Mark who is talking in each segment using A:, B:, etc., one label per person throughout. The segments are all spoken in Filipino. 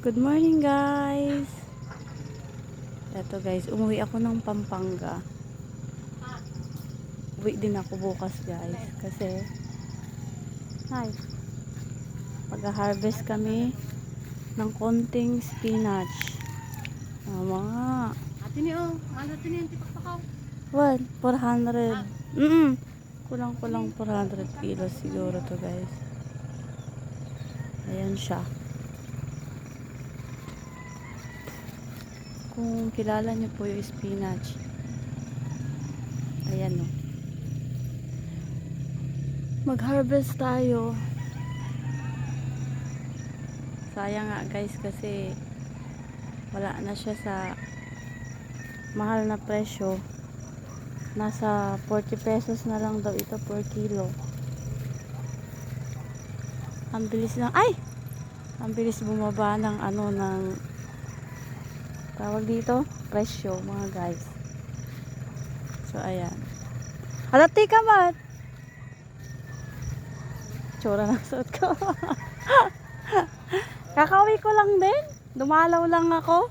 A: Good morning guys. Eto guys, umuwi ako ng Pampanga. Uwi din ako bukas guys. Kasi mag-harvest kami ng konting spinach. Mga
B: Ate niyo, mahal natin yung tipakpakaw.
A: 400. Kulang-kulang 400 kilos siguro to guys. Ayan siya. Kung kilala niyo po yung spinach, ayan o. Mag-harvest tayo. Sayang nga guys kasi wala na siya sa mahal na presyo. Nasa 40 pesos na lang daw ito per kilo. Ang bilis lang. Ang bilis bumaba ng ng tawag dito, presyo mga guys. So ayan. Halati ka mat. Tsura ng suot ko. Kakauwi ko lang din. Dumalaw lang ako.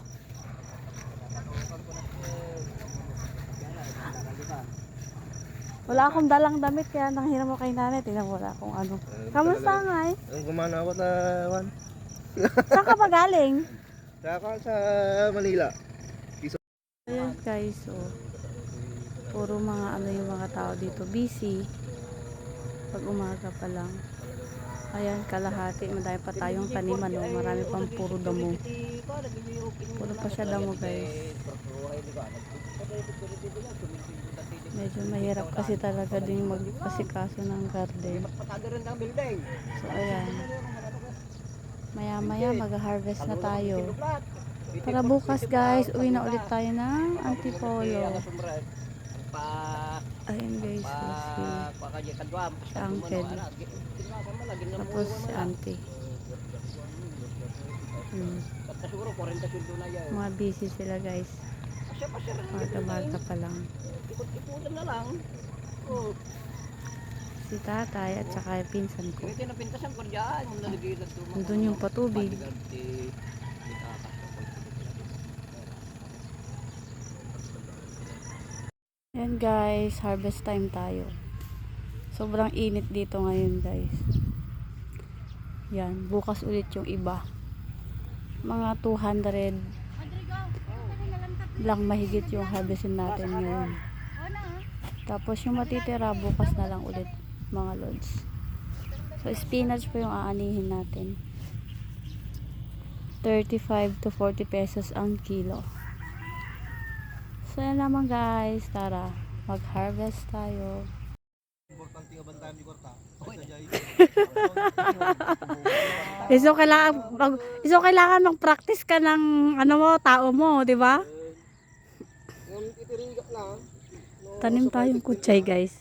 A: Wala akong dalang damit kaya nanghiram mo kay nanay. Tingnan mo wala akong ano. Kamusta nga eh?
C: Ang gumana ako na Juan.
A: Saan ka pa galing?
C: Sa Manila.
A: Ayan guys, so puro mga yung mga tao dito busy pag umaga pa lang. Ayan, kalahati, madami pa tayong taniman, no? Marami pang puro damo. Puro pa siya damo guys. Medyo mahirap kasi talaga din magpasikaso ng garden. So ayan, maya maya mag-harvest na tayo. Para bukas guys, uwi na ulit tayo ng Antipolo. Ayan guys, si Uncle. Tapos si Auntie. Mga busy sila guys. Maga-maga pa lang. Si tatay at saka yung pinsan ko. Nandun yung patubig. Ayan guys, harvest time tayo. Sobrang init dito ngayon guys. Yan, bukas ulit yung iba. Mga 200 lang mahigit yung harvestin natin ngayon. Tapos yung matitira bukas na lang ulit mga lods. So spinach po yung aanihin natin. 35 to 40 pesos ang kilo. So yan naman guys, tara mag-harvest tayo. Kailangan mag-practice ka ng tao mo, di ba? Tanim tayong kutsay guys.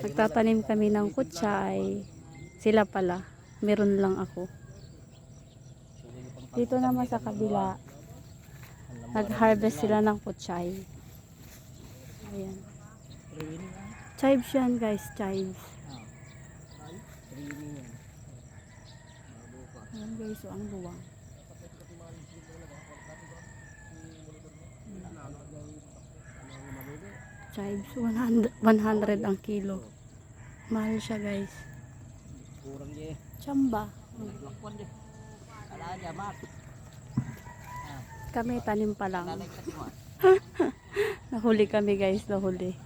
A: Nagtatanim kami ng kutsay. Sila pala, meron lang ako. Dito naman sa kabila, nag-harvest sila ng kutsay. Ayan. Chives yan guys, chives. Ayan guys, so ang luwang. Chives, 100 ang kilo. Mahal siya guys. Chamba. Kami tanim pa lang. Nahuli kami guys, nahuli.